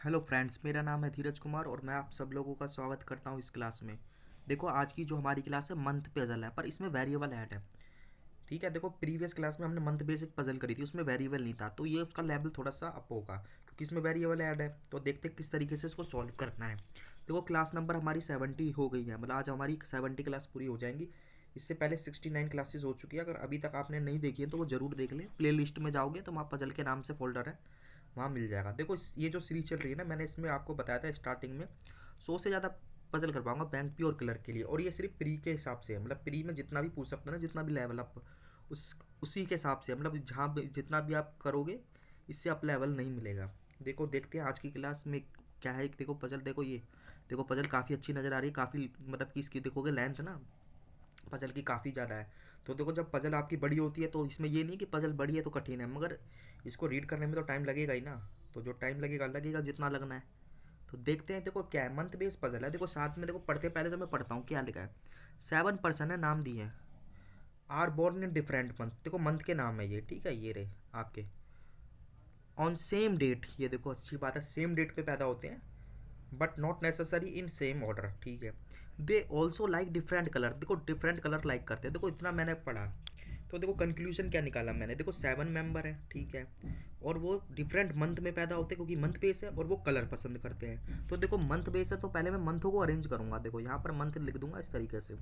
Hello friends, मेरा नाम है धीरज कुमार और मैं आप सब लोगों का स्वागत करता हूं इस क्लास में। देखो, आज की जो हमारी क्लास है मंथ पजल है, पर इसमें वेरिएबल ऐड है। ठीक है, देखो प्रीवियस क्लास में हमने मंथ बेसिक पजल करी थी, उसमें वेरिएबल नहीं था, तो ये उसका लेवल थोड़ा सा अप होगा क्योंकि इसमें वेरिएबल ऐड है। तो देखते हैं किस तरीके से इसको सॉल्व करना है। देखो, क्लास नंबर हमारी 70 हो गई है, मतलब आज हमारी 70 क्लास पूरी हो जाएंगी। इससे पहले 69 क्लासेस हो चुकी है। अगर अभी तक आपने नहीं देखी है तो वो ज़रूर देख लें। प्ले लिस्ट में जाओगे तो वहाँ पजल के नाम से फोल्डर है, वहाँ मिल जाएगा। देखो, ये जो सीरीज चल रही है ना, मैंने इसमें आपको बताया था स्टार्टिंग में 100 से ज़्यादा पजल कर पाऊंगा बैंक पी और क्लर्क के लिए, और ये सिर्फ प्री के हिसाब से है। मतलब प्री में जितना भी पूछ सकते हैं ना, जितना भी लेवल आप उसी के हिसाब से, मतलब जहाँ जितना भी आप करोगे इससे अप लेवल नहीं मिलेगा। देखो, देखते हैं आज की क्लास में क्या है। देखो पजल, देखो ये, देखो पजल काफ़ी अच्छी नज़र आ रही है, काफ़ी मतलब कि इसकी देखोगे लेंथ ना पजल की काफ़ी ज़्यादा है। तो देखो, जब पजल आपकी बड़ी होती है तो इसमें ये नहीं कि पजल बड़ी है तो कठिन है, मगर इसको रीड करने में तो टाइम लगेगा ही ना। तो जो टाइम लगेगा लगेगा जितना लगना है। तो देखते हैं। देखो क्या है, मंथ बेस पजल है। देखो साथ में देखो पढ़ते पहले तो मैं पढ़ता हूँ क्या लिखा है। 7 पर्सन है, नाम दिए हैं। Are born in different month, देखो मंथ के नाम है ये, ठीक है, ये रहे आपके। ऑन सेम डेट, ये देखो अच्छी बात है, सेम डेट पे पैदा होते हैं, but not necessary in same order, ठीक है। They also like different colour, देखो डिफरेंट कलर लाइक करते हैं। देखो इतना मैंने पढ़ा। तो देखो कंक्लूजन क्या निकाला मैंने। देखो 7 मेंबर है, ठीक है, और वो डिफरेंट मंथ में पैदा होते हैं क्योंकि मंथ बेस है, और वो कलर पसंद करते हैं। तो देखो मंथ बेस है तो पहले मैं मंथों को अरेंज करूंगा। देखो यहाँ पर मंथ लिख दूंगा इस तरीके से।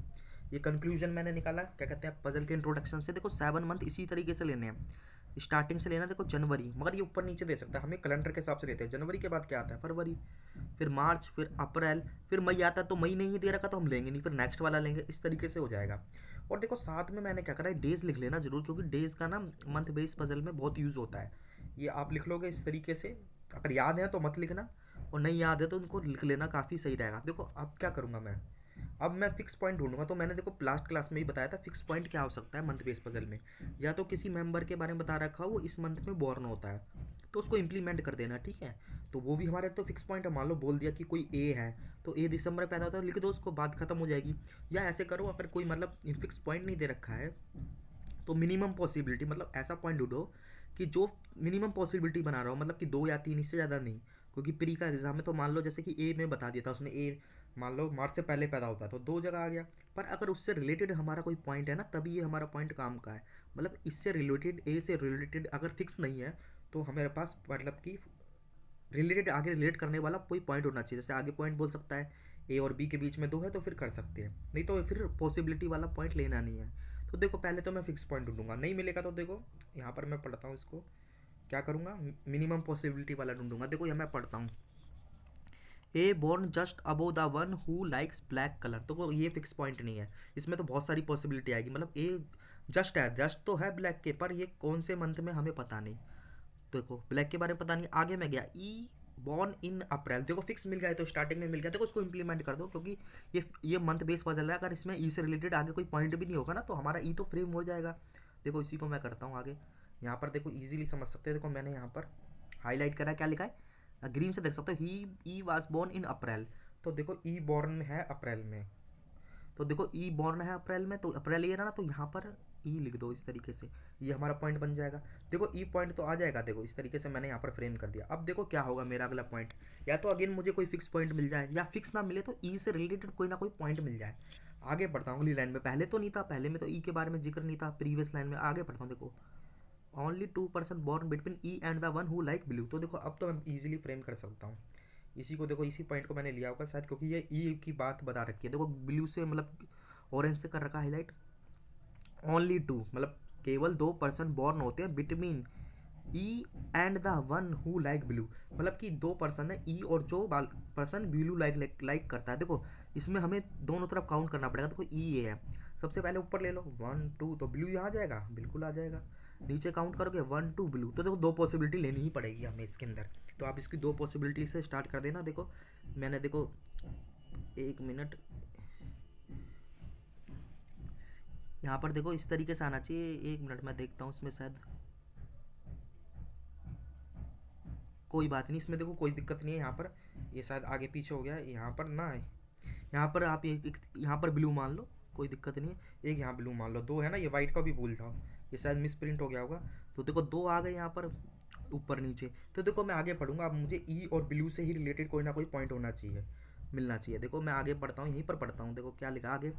ये कंक्लूजन मैंने निकाला, क्या कहते हैं, पजल के इंट्रोडक्शन से। देखो 7 मंथ इसी तरीके से लेने हैं, स्टार्टिंग से लेना। देखो जनवरी, मगर ये ऊपर नीचे दे सकता है, हमें कैलेंडर के हिसाब से लेते हैं। जनवरी के बाद क्या आता है, फरवरी, फिर मार्च, फिर अप्रैल, फिर मई आता है। तो मई नहीं दे रखा तो हम लेंगे नहीं, फिर नेक्स्ट वाला लेंगे, इस तरीके से हो जाएगा। और देखो साथ में मैंने क्या करा है, डेज लिख लेना जरूर, क्योंकि डेज का ना मंथ बेस पजल में बहुत यूज़ होता है। ये आप लिख लोगे इस तरीके से। अगर याद है तो मत लिखना, और नहीं याद है तो उनको लिख लेना, काफ़ी सही रहेगा। देखो अब क्या करूँगा मैं, अब मैं फिक्स पॉइंट ढूंढूंगा। तो मैंने देखो लास्ट क्लास में ही बताया था फिक्स पॉइंट क्या हो सकता है मंथ बेस पजल में। या तो किसी मेंबर के बारे में बता रखा हो वो इस मंथ में बॉर्न होता है, तो उसको इम्प्लीमेंट कर देना, ठीक है। तो वो भी हमारे तो फिक्स पॉइंट है। मान लो बोल दिया कि कोई ए है, तो ए दिसंबर में पैदा होता है, लिख दो उसको, बात खत्म हो जाएगी। या ऐसे करो, अगर कोई मतलब फिक्स पॉइंट नहीं दे रखा है तो मिनिमम पॉसिबिलिटी, मतलब ऐसा पॉइंट ढूंढो कि जो मिनिमम पॉसिबिलिटी बना रहा हो, मतलब कि 2 या 3, इससे ज़्यादा नहीं। क्योंकि प्री का एग्जाम है तो मान लो जैसे कि ए में बता दिया था उसने, ए मान लो मार्च से पहले पैदा होता है तो 2 जगह आ गया। पर अगर उससे रिलेटेड हमारा कोई पॉइंट है ना, तभी ये हमारा पॉइंट काम का है। मतलब इससे रिलेटेड, ए से रिलेटेड अगर फिक्स नहीं है तो हमारे पास मतलब कि रिलेटेड, आगे रिलेट करने वाला कोई पॉइंट होना चाहिए। जैसे आगे पॉइंट बोल सकता है ए और बी के बीच में 2 है तो फिर कर सकते हैं, नहीं तो फिर पॉसिबिलिटी वाला पॉइंट लेना नहीं है। तो देखो पहले तो मैं फिक्स पॉइंट ढूंढूंगा, नहीं मिलेगा तो देखो यहाँ पर मैं पढ़ता हूँ इसको, क्या करूँगा, मिनिमम पॉसिबिलिटी वाला ढूंढूंगा। देखो यहाँ मैं पढ़ता हूँ, A born just above the one who likes black colour. तो वो ये फिक्स पॉइंट नहीं है, इसमें तो बहुत सारी पॉसिबिलिटी आएगी। मतलब ए जस्ट है, जस्ट तो है ब्लैक के, पर ये कौन से मंथ में हमें पता नहीं। देखो ब्लैक के बारे में पता नहीं। आगे मैं गया, ई बॉर्न इन अप्रैल, देखो फिक्स मिल गया है तो स्टार्टिंग में मिल गया। देखो उसको इंप्लीमेंट कर दो, क्योंकि ये मंथ बेस पजल रहा है। अगर इसमें ई से रिलेटेड आगे कोई पॉइंट भी नहीं होगा ना तो हमारा ई तो फ्रेम हो जाएगा। देखो इसी को मैं करता हूँ आगे। यहाँ पर देखो इजीली समझ सकते हैं। देखो मैंने यहाँ पर हाईलाइट करा है, क्या लिखा है, ग्रीन से देख सकते हो, ही ई वाज बॉर्न इन अप्रैल। तो देखो ई बॉर्न है अप्रैल में, तो देखो ई बॉर्न है अप्रैल में, तो अप्रैल ये रहा ना, तो यहाँ पर ई लिख दो इस तरीके से, ये हमारा पॉइंट बन जाएगा। देखो ई पॉइंट तो आ जाएगा। देखो इस तरीके से मैंने यहाँ पर फ्रेम कर दिया। अब देखो क्या होगा मेरा अगला पॉइंट, या तो अगेन मुझे कोई फिक्स पॉइंट मिल जाए, या फिक्स ना मिले तो ई से रिलेटेड कोई ना कोई पॉइंट मिल जाए। आगे बढ़ता हूँ अगली लाइन में, पहले तो नहीं था, पहले में तो ई के बारे में जिक्र नहीं था प्रीवियस लाइन में। आगे बढ़ता हूँ, देखो only 2 person born between E and the one who like blue. तो देखो अब तो मैं इजीली फ्रेम कर सकता हूँ इसी को। देखो इसी पॉइंट को मैंने लिया होगा शायद, क्योंकि ये ई की बात बता रखी है। देखो ब्लू से मतलब ऑरेंज से कर रखा हाईलाइट। ओनली 2 मतलब केवल 2 पर्सन बॉर्न होते हैं between E and the one who like blue, मतलब कि 2 पर्सन है, ई और जो पर्सन ब्लू लाइक करता है। देखो इसमें हमें दोनों तरफ काउंट करना पड़ेगा। देखो ई ए है, सबसे पहले ऊपर ले लो 1 2, तो ब्लू यहाँ आ जाएगा, बिल्कुल आ जाएगा। नीचे काउंट करोगे 1 2 ब्लू, तो देखो 2 पॉसिबिलिटी लेनी ही पड़ेगी हमें इसके अंदर। तो आप इसकी 2 पॉसिबिलिटी से स्टार्ट कर देना। देखो मैंने, देखो 1 मिनट, यहाँ पर देखो इस तरीके से आना चाहिए। 1 मिनट मैं देखता हूँ इसमें शायद कोई बात नहीं, इसमें देखो कोई दिक्कत नहीं है। यहाँ पर ये शायद आगे पीछे हो गया है, यहाँ पर ना है। यहाँ पर आप यहाँ पर ब्लू मान लो, कोई दिक्कत नहीं है। एक यहाँ ब्लू मान लो, 2 है ना, ये वाइट का भी भूल जाओ, ये शायद मिस प्रिंट हो गया होगा। तो देखो 2 आ गए यहाँ पर, ऊपर नीचे। तो देखो मैं आगे पढ़ूंगा, अब मुझे ई और ब्लू से ही रिलेटेड कोई ना कोई पॉइंट होना चाहिए, मिलना चाहिए। देखो मैं आगे पढ़ता हूँ, यहीं पर पढ़ता हूँ। देखो क्या लिखा आगे,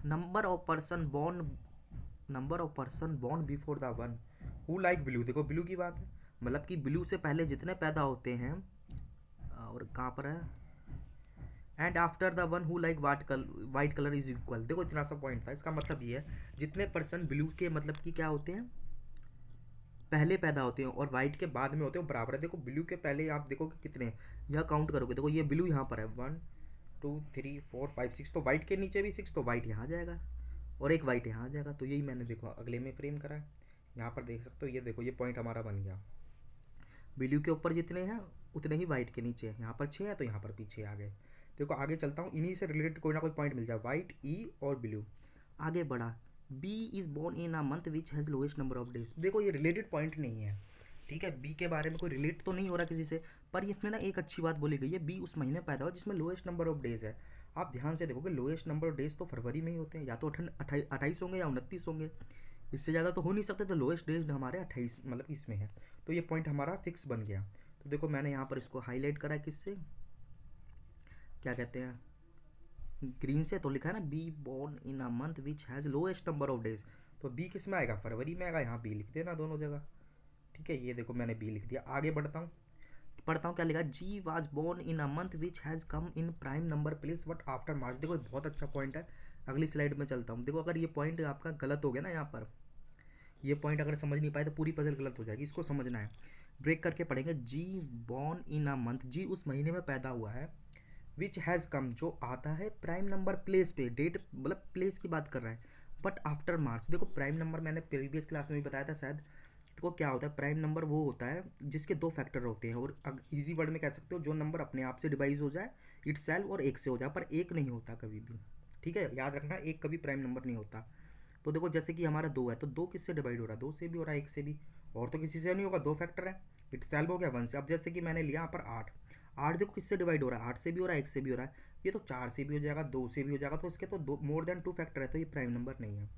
number of person born, number of person born before the one who like blue. देखो ब्लू की बात है, मतलब कि ब्लू से पहले जितने पैदा होते हैं, और कहाँ पर है, and after the one who like white colour is equal. देखो इतना सा पॉइंट था, इसका मतलब ये है जितने पर्सन ब्लू के मतलब कि क्या होते हैं, पहले पैदा होते हैं, और वाइट के बाद में होते हैं, वो बराबर है। देखो ब्लू के पहले आप देखो कि कितने हैं, यह काउंट करोगे, देखो ये ब्लू यहाँ पर है, 1 2 3 4 5 6, तो वाइट के नीचे भी 6, तो वाइट यहाँ आ जाएगा और एक वाइट यहाँ आ जाएगा। तो यही मैंने देखो अगले में फ्रेम करा है, यहाँ पर देख सकते हो। ये देखो ये पॉइंट हमारा बन गया, ब्लू के ऊपर जितने हैं उतने ही वाइट के नीचे हैं, यहाँ पर 6 हैं तो यहाँ पर पीछे आ गए। देखो आगे चलता हूँ, इन्हीं से रिलेटेड कोई ना कोई पॉइंट मिल जाए, वाइट, ई और ब्लू। आगे बढ़ा, B is born in a month which has lowest number of days. देखो ये रिलेटेड पॉइंट नहीं है, ठीक है, बी के बारे में कोई रिलेट तो नहीं हो रहा किसी से, पर इसमें ना एक अच्छी बात बोली गई है, बी उस महीने पैदा हुआ जिसमें लोएस्ट नंबर ऑफ डेज है। आप ध्यान से देखोगे लोएस्ट नंबर ऑफ डेज तो फरवरी में ही होते हैं, या तो 28 होंगे या 29 होंगे, इससे ज़्यादा तो हो नहीं सकते। तो लोएस्ट डेज हमारे 28 मतलब इसमें है, तो ये पॉइंट हमारा फिक्स बन गया। तो देखो मैंने यहाँ पर इसको हाईलाइट करा है, किससे, क्या कहते हैं, ग्रीन से। तो लिखा है ना, be born in a month which has lowest number of days, तो बी किस में आएगा, फरवरी में आएगा, यहाँ बी लिख देना दोनों जगह, ठीक है। ये देखो मैंने बी लिख दिया। आगे बढ़ता हूँ, पढ़ता हूँ क्या लिखा, G was born in a month which has come in prime number place but after March. देखो ये बहुत अच्छा पॉइंट है, अगली स्लाइड में चलता हूँ। देखो अगर ये पॉइंट आपका गलत हो गया ना, यहाँ पर ये पॉइंट अगर समझ नहीं पाए तो पूरी पजल गलत हो जाएगी, इसको समझना है। ब्रेक करके पढ़ेंगे, जी बॉर्न इन अ मंथ, जी उस महीने में पैदा हुआ है, विच हैज़ कम जो आता है प्राइम नंबर प्लेस पे, डेट मतलब प्लेस की बात कर रहा है, बट आफ्टर मार्च। देखो प्राइम नंबर मैंने प्रीवियस क्लास में भी बताया था शायद, देखो क्या होता है, प्राइम नंबर वो होता है जिसके दो फैक्टर होते हैं, और इजी वर्ड में कह सकते हो जो नंबर अपने आप से डिवाइज हो जाए इटसेल्फ और एक से हो जाए, पर एक नहीं होता कभी भी, ठीक है, याद रखना, एक कभी प्राइम नंबर नहीं होता। तो देखो जैसे कि हमारा 2 है, तो 2 किससे डिवाइड हो रहा है, 2 से भी हो रहा है, 1 से भी, और तो किसी से नहीं होगा, दो फैक्टर है, इटसेल्फ हो गया 1 से। अब जैसे कि मैंने लिया यहाँ पर 8, 8 देखो किससे डिवाइड हो रहा है, 8 से भी हो रहा है, 1 से भी हो रहा है, ये तो 4 से भी हो जाएगा, 2 से भी हो जाएगा, तो इसके तो दो मोर देन 2 फैक्टर है, तो ये प्राइम नंबर नहीं है।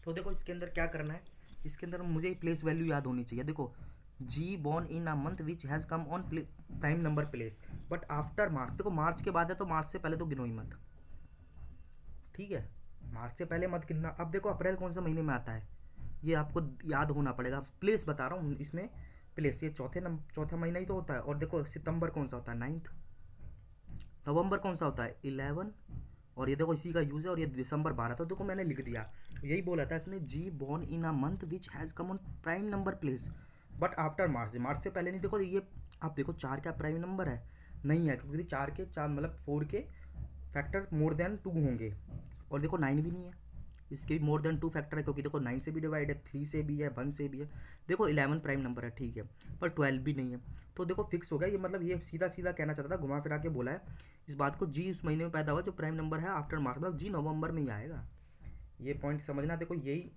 तो देखो इसके अंदर क्या करना है, इसके अंदर मुझे प्लेस वैल्यू याद होनी चाहिए। देखो G born in a month which has come on prime number place but after March. देखो मार्च के बाद है तो मार्च से पहले तो गिनो ही मत, ठीक है, मार्च से पहले मत गिनना। अब देखो अप्रैल कौन से महीने में आता है, ये आपको याद होना पड़ेगा, प्लेस बता रहा हूँ इसमें, प्लेस ये चौथा महीना ही तो होता है। और देखो सितंबर कौन सा होता है, 9th, नवंबर कौन सा होता है, 11, और ये देखो इसी का यूज़ है, और ये दिसंबर 12। तो देखो मैंने लिख दिया, यही बोला था इसने, G born in a month which has come on prime number place but after March, मार्च से पहले नहीं। देखो ये आप देखो 4 क्या प्राइम नंबर है, नहीं है, क्योंकि 4 के 4 मतलब 4 के फैक्टर मोर देन 2 होंगे, और देखो 9 भी नहीं है, इसके भी मोर देन 2 फैक्टर है, क्योंकि देखो 9 से भी डिवाइड है, 3 से भी है, 1 से भी है। देखो 11 प्राइम नंबर है, ठीक है, पर 12 भी नहीं है। तो देखो फिक्स हो गया ये, मतलब ये सीधा सीधा कहना चाहता था, घुमा फिरा के बोला है इस बात को, जी उस महीने में पैदा हुआ जो प्राइम नंबर है आफ्टर मार्च, मतलब जी नवंबर में ही आएगा। ये पॉइंट समझना, देखो यही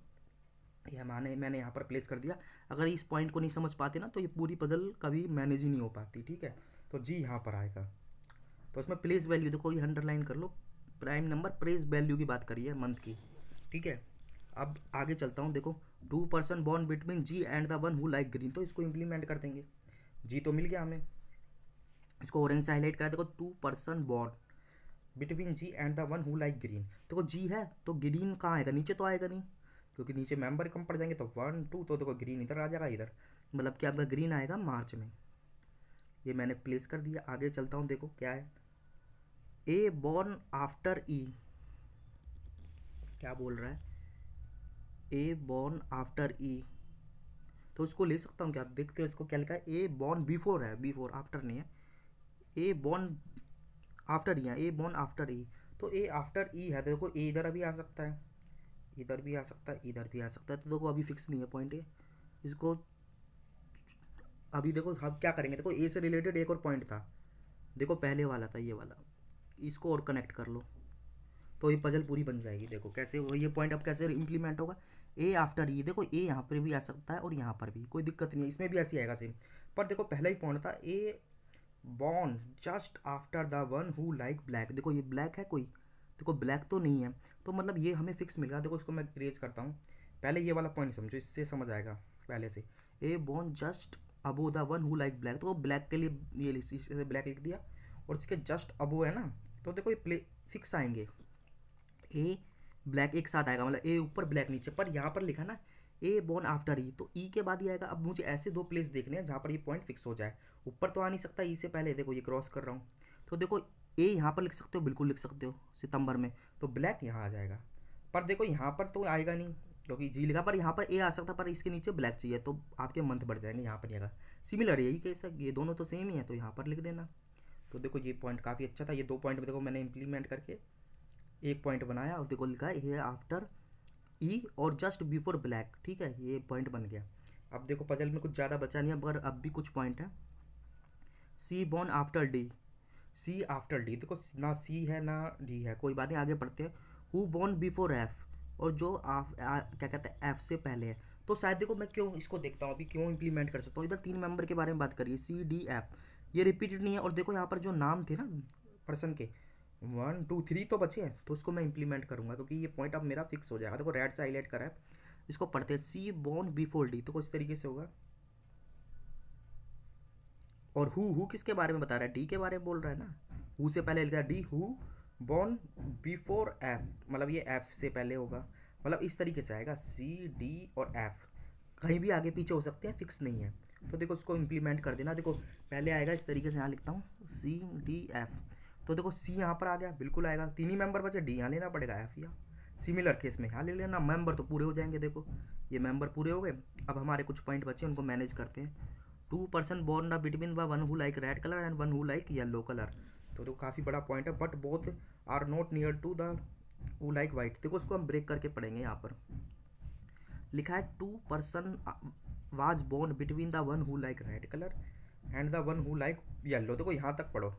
ये मैंने यहाँ पर प्लेस कर दिया। अगर इस पॉइंट को नहीं समझ पाते ना तो ये पूरी पजल कभी मैनेज ही नहीं हो पाती, ठीक है। तो जी यहाँ पर आएगा, तो इसमें प्लेस वैल्यू देखो ये अंडरलाइन कर लो, प्राइम नंबर प्लेस वैल्यू की बात करी है मंथ की, ठीक है। अब आगे चलता हूँ, देखो 2 person born between ji and the one who like green, तो इसको इम्प्लीमेंट कर देंगे। जी तो मिल गया हमें, इसको ऑरेंज से हाईलाइट करा, देखो 2 person born between ji and the one who like green. देखो जी है तो ग्रीन कहाँ आएगा, नीचे तो आएगा नहीं, क्योंकि नीचे मेंबर कम पड़ जाएंगे, तो 1 2, तो देखो ग्रीन इधर आ जाएगा, इधर मतलब कि आपका ग्रीन आएगा मार्च में, ये मैंने प्लेस कर दिया। आगे चलता हूँ, देखो क्या है, ए बॉर्न आफ्टर ई, क्या बोल रहा है, ए बॉर्न आफ्टर ई, तो इसको ले सकता हूँ क्या, देखते हो इसको क्या लिखा है, ए बॉर्न बिफोर है, बिफोर, आफ्टर नहीं है, ए बॉर्न आफ्टर ई है, ए बॉर्न आफ्टर ई, तो ए आफ्टर ई है, तो देखो ए इधर अभी आ सकता है, इधर भी आ सकता है, इधर भी आ सकता है, तो देखो अभी फिक्स नहीं है पॉइंट ए, इसको अभी देखो हम क्या करेंगे, देखो ए से रिलेटेड एक और पॉइंट था, देखो पहले वाला था ये वाला, इसको और कनेक्ट कर लो तो ये पजल पूरी बन जाएगी। देखो कैसे ये पॉइंट अब कैसे इम्प्लीमेंट होगा, ए आफ्टर ई, देखो ए यहाँ पर भी आ सकता है और यहाँ पर भी, कोई दिक्कत नहीं है, इसमें भी ऐसे आएगा सेम। पर देखो पहला ही पॉइंट था, A born just after the one who like black, देखो ये ब्लैक है कोई, देखो ब्लैक तो नहीं है, तो मतलब ये हमें फिक्स मिल गया। देखो इसको मैं इरेज करता हूँ, पहले ये वाला पॉइंट समझो, इससे समझ आएगा पहले से, A born just above the one who like black, तो वो ब्लैक के लिए ये इसे ब्लैक लिख दिया। और इसके जस्ट अबो है ना, तो देखो ये प्ले फिक्स आएंगे, ए ब्लैक एक साथ आएगा, मतलब ए ऊपर ब्लैक नीचे, पर यहाँ पर लिखा ना ए बॉर्न आफ्टर ई, तो ई के बाद ही आएगा। अब मुझे ऐसे दो प्लेस देखने हैं जहाँ पर ये पॉइंट फिक्स हो जाए। ऊपर तो आ नहीं सकता ई से पहले, देखो ये क्रॉस कर रहा हूँ, तो देखो ए यहाँ पर लिख सकते हो, बिल्कुल लिख सकते हो सितंबर में, तो ब्लैक यहाँ आ जाएगा। पर देखो यहाँ पर तो आएगा नहीं क्योंकि जी लिखा, पर यहाँ पर ए आ सकता, पर इसके नीचे ब्लैक चाहिए, तो आपके मंथ बढ़ जाएंगे, यहाँ पर नहीं आएगा। सिमिलर यही केस है, ये दोनों तो सेम ही है, तो यहाँ पर लिख देना। तो देखो ये पॉइंट काफ़ी अच्छा था, ये दो पॉइंट देखो मैंने इंप्लीमेंट करके एक पॉइंट बनाया, और देखो लिखा है ये आफ्टर ई और जस्ट बिफोर ब्लैक, ठीक है, ये पॉइंट बन गया। अब देखो पजल में कुछ ज़्यादा बचा नहीं है, पर अब भी कुछ पॉइंट है। सी बॉर्न आफ्टर डी, सी आफ्टर डी, देखो ना सी है ना डी है, कोई बात नहीं, आगे बढ़ते हैं। हु बॉर्न बिफोर एफ, और जो क्या कहते हैं एफ से पहले है, तो शायद देखो मैं क्यों इसको देखता हूँ अभी, क्यों इंप्लीमेंट कर सकता हूँ। इधर 3 मेंबर के बारे में बात करिए, सी डी एफ, ये रिपीटेड नहीं है, और देखो यहाँ पर जो नाम थे ना पर्सन के 1 2 3 तो बचे हैं, तो उसको मैं इंप्लीमेंट करूँगा क्योंकि ये पॉइंट अब मेरा फिक्स हो जाएगा। देखो रेड से हाईलाइट करा है, इसको पढ़ते हैं। सी बॉर्न बिफोर डी, तो कुछ तरीके से होगा। और हु किसके बारे में बता रहा है, डी के बारे में बोल रहा है ना, हु से पहले लिखा है D, who born before F, मतलब ये एफ से पहले होगा, मतलब इस तरीके से आएगा सी डी और एफ, कहीं भी आगे पीछे हो सकते हैं, फिक्स नहीं है। तो देखो उसको इम्प्लीमेंट कर देना, देखो पहले आएगा इस तरीके से, यहाँ लिखता हूँ सी डी एफ, तो देखो सी यहाँ पर आ गया, बिल्कुल आएगा, 3 ही मेंबर बचे, डी यहाँ लेना पड़ेगा, एफ यहाँ सिमिलर केस में यहाँ ले लेना, मेंबर तो पूरे हो जाएंगे। देखो ये मेंबर पूरे हो गए, अब हमारे कुछ पॉइंट बचे, उनको मैनेज करते हैं। 2 person born the between the one who like red colour and one who like yellow colour, तो देखो काफ़ी बड़ा पॉइंट है, but both are not near to the who like white, देखो उसको हम ब्रेक करके पढ़ेंगे। यहाँ पर लिखा है 2 person was born between the one who like red colour and the one who like yellow, देखो यहाँ तक पढ़ो,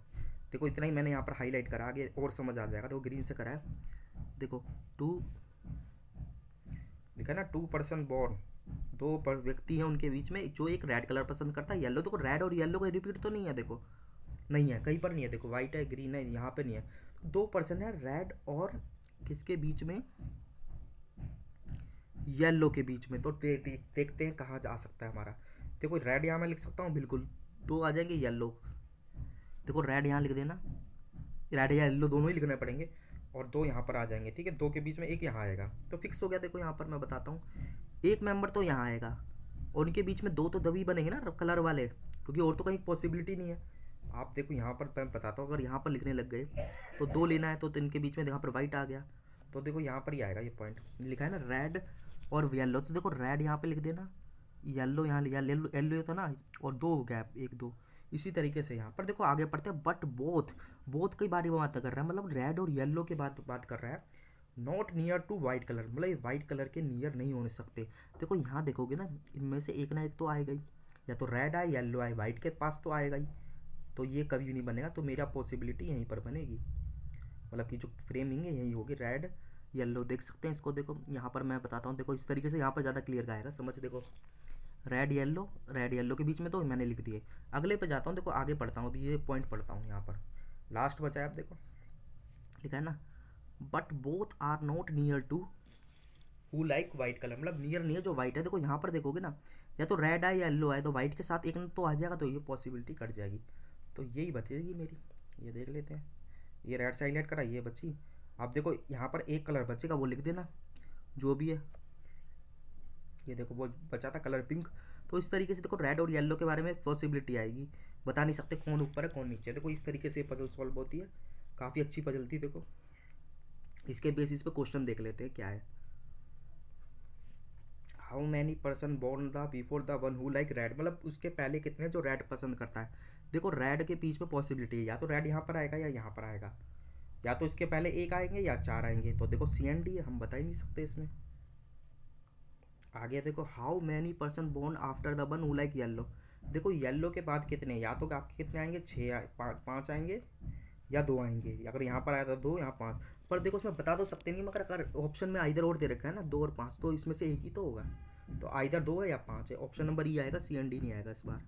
देखो इतना ही मैंने यहाँ पर हाईलाइट करा, आगे और समझ आ जाएगा। देखो ग्रीन से करा है, देखो 2 लिखा है ना 2 पर्सन बॉर्न, व्यक्ति हैं उनके बीच में, जो एक रेड कलर पसंद करता है, येलो, देखो रेड और येलो का रिपीट तो नहीं है, देखो नहीं है, कहीं पर नहीं है, देखो वाइट है ग्रीन है, यहाँ पे नहीं है। 2 पर्सन है रेड और किसके बीच में, येलो के बीच में, तो देखते हैं कहाँ जा सकता है हमारा। देखो रेड यहाँ मैं लिख सकता हूँ, बिल्कुल 2 आ जाएंगे येलो, देखो रेड यहाँ लिख देना, रेड या येलो दोनों ही लिखने पड़ेंगे, और 2 यहाँ पर आ जाएंगे, ठीक है, 2 के बीच में एक यहाँ आएगा, तो फिक्स हो गया। देखो यहाँ पर मैं बताता हूँ, एक मेंबर तो यहाँ आएगा, और उनके बीच में 2 तो दबी बनेंगे ना कलर वाले, क्योंकि और तो कहीं पॉसिबिलिटी नहीं है। आप देखो यहाँ पर मैं बताता हूँ, अगर यहाँ पर लिखने लग गए तो 2 लेना है, तो इनके बीच में यहाँ पर वाइट आ गया, तो देखो यहाँ पर ही आएगा ये पॉइंट, लिखा है ना रेड और येलो, तो देखो रेड यहाँ पे लिख देना, येलो यहाँ लिया, येलो येलो था ना, और 2 गैप 1 2, इसी तरीके से यहाँ पर देखो आगे पढ़ते हैं। बट बोथ के बारे में बात कर रहा है, मतलब रेड और येलो के बात कर रहा है। Not near to white colour, मतलब ये वाइट कलर के नियर नहीं हो सकते। देखो यहाँ देखोगे ना, इनमें से एक ना एक तो आएगा ही, या तो रेड आए येलो आए, वाइट के पास तो आएगा ही, तो ये कभी नहीं बनेगा, तो मेरा पॉसिबिलिटी यहीं पर बनेगी, मतलब कि जो फ्रेमिंग है यही होगी, रेड येलो। देख सकते हैं इसको, देखो यहाँ पर मैं बताता हूँ, देखो इस तरीके से यहाँ पर ज़्यादा क्लियर आएगा समझ, देखो रेड येलो के बीच में तो मैंने लिख दिए। अगले पे जाता हूँ, देखो आगे पढ़ता हूँ, अभी ये पॉइंट पढ़ता हूँ, यहाँ पर लास्ट बचा है, अब देखो लिखा है ना but both are not near to who like white colour, मतलब नियर नहीं है जो वाइट है। देखो यहाँ पर देखोगे ना, या तो रेड आए या येलो आए, तो वाइट के साथ एक न तो आ जाएगा, तो ये पॉसिबिलिटी कट जाएगी, तो यही बचेगी मेरी। ये देख लेते हैं, ये रेड से हाईलाइट करा, ये बची। आप देखो यहाँ पर एक कलर बचेगा, वो लिख देना जो भी है, ये देखो वो बचा था कलर पिंक। तो इस तरीके से देखो रेड और येलो के बारे में एक पॉसिबिलिटी आएगी, बता नहीं सकते कौन ऊपर है कौन नीचे है। देखो इस तरीके से पजल सॉल्व होती है, काफ़ी अच्छी पजल थी। देखो इसके बेसिस पे क्वेश्चन देख लेते हैं क्या है। How many person born the before the one who like red, मतलब उसके पहले कितने जो रेड पसंद करता है। देखो रेड के बीच में पॉसिबिलिटी है, या तो रेड यहाँ पर आएगा या यहाँ पर आएगा, या तो इसके पहले एक आएंगे या 4 आएंगे, तो देखो सी एंड डी हम बता ही नहीं सकते इसमें। आगे देखो how many person born after the one who like yellow, देखो येलो के बाद कितने, या तो आपके कितने आएंगे 6 5 आएंगे, या 2 आएंगे, अगर यहाँ पर आया तो 2 यहाँ 5। पर देखो उसमें बता तो सकते नहीं, मगर अगर ऑप्शन में आइदर और दे रखा है ना 2 और 5, तो इसमें से एक ही तो होगा, तो आइदर 2 है या 5 है। ऑप्शन नंबर ई आएगा, सी एंड डी नहीं आएगा इस बार।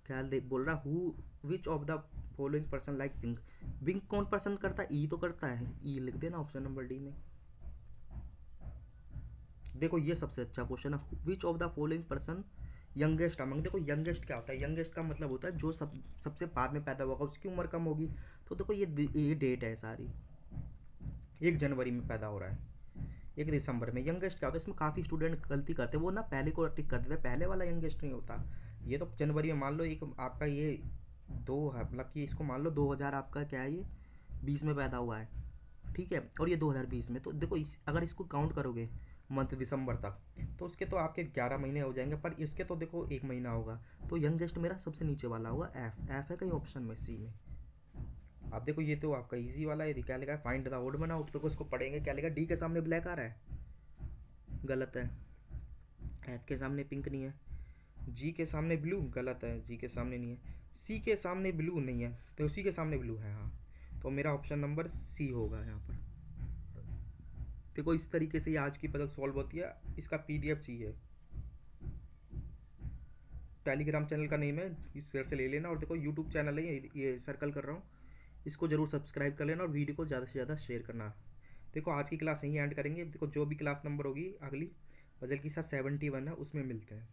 क्या बोल रहा who which of the following person like pink, pink कौन पसंद करता है, ई तो करता है, ई लिख देना ऑप्शन नंबर डी में। देखो ये सबसे अच्छा क्वेश्चन है, which of the following person youngest among, देखो यंगेस्ट क्या होता है, यंगेस्ट का मतलब होता है जो सबसे बाद में पैदा होगा, उसकी उम्र कम होगी। तो देखो ये डेट है सारी, 1 जनवरी में पैदा हो रहा है, 1 दिसंबर में। यंगेस्ट क्या होता है, इसमें काफ़ी स्टूडेंट गलती करते हैं, वो ना पहले को टिक कर देते हैं, पहले वाला यंगेस्ट नहीं होता। ये तो जनवरी में मान लो एक आपका ये दो है, मतलब कि इसको मान लो 2000 आपका क्या है ये 20 में पैदा हुआ है, ठीक है, और ये 2020 में। तो देखो अगर इसको काउंट करोगे मंथ दिसंबर तक, तो उसके तो आपके 11 महीने हो जाएंगे, पर इसके तो देखो 1 महीना होगा। तो यंगेस्ट मेरा सबसे नीचे वाला होगा, एफ है कहीं ऑप्शन में, सी में। आप देखो ये तो आपका इजी वाला है, क्या लिखा है, फाइंड द ओड मन आउट, तो उसको पढ़ेंगे क्या लिखा, डी के सामने ब्लैक आ रहा है, गलत है। एफ के सामने पिंक नहीं है, जी के सामने ब्लू, गलत है, जी के सामने नहीं है, सी के सामने ब्लू नहीं है, तो सी के सामने ब्लू है, हाँ। तो मेरा ऑप्शन नंबर सी होगा यहाँ पर। देखो इस तरीके से ये आज की पजल सॉल्व होती है। इसका पीडीएफ चाहिए, टेलीग्राम चैनल का नेम है, इस शेयर से ले लेना। और देखो यूट्यूब चैनल है, ये सर्कल कर रहा हूँ, इसको ज़रूर सब्सक्राइब कर लेना और वीडियो को ज़्यादा से ज़्यादा शेयर करना। देखो आज की क्लास यहीं एंड करेंगे। देखो जो भी क्लास नंबर होगी अगली पजल की साथ 71 है, उसमें मिलते हैं।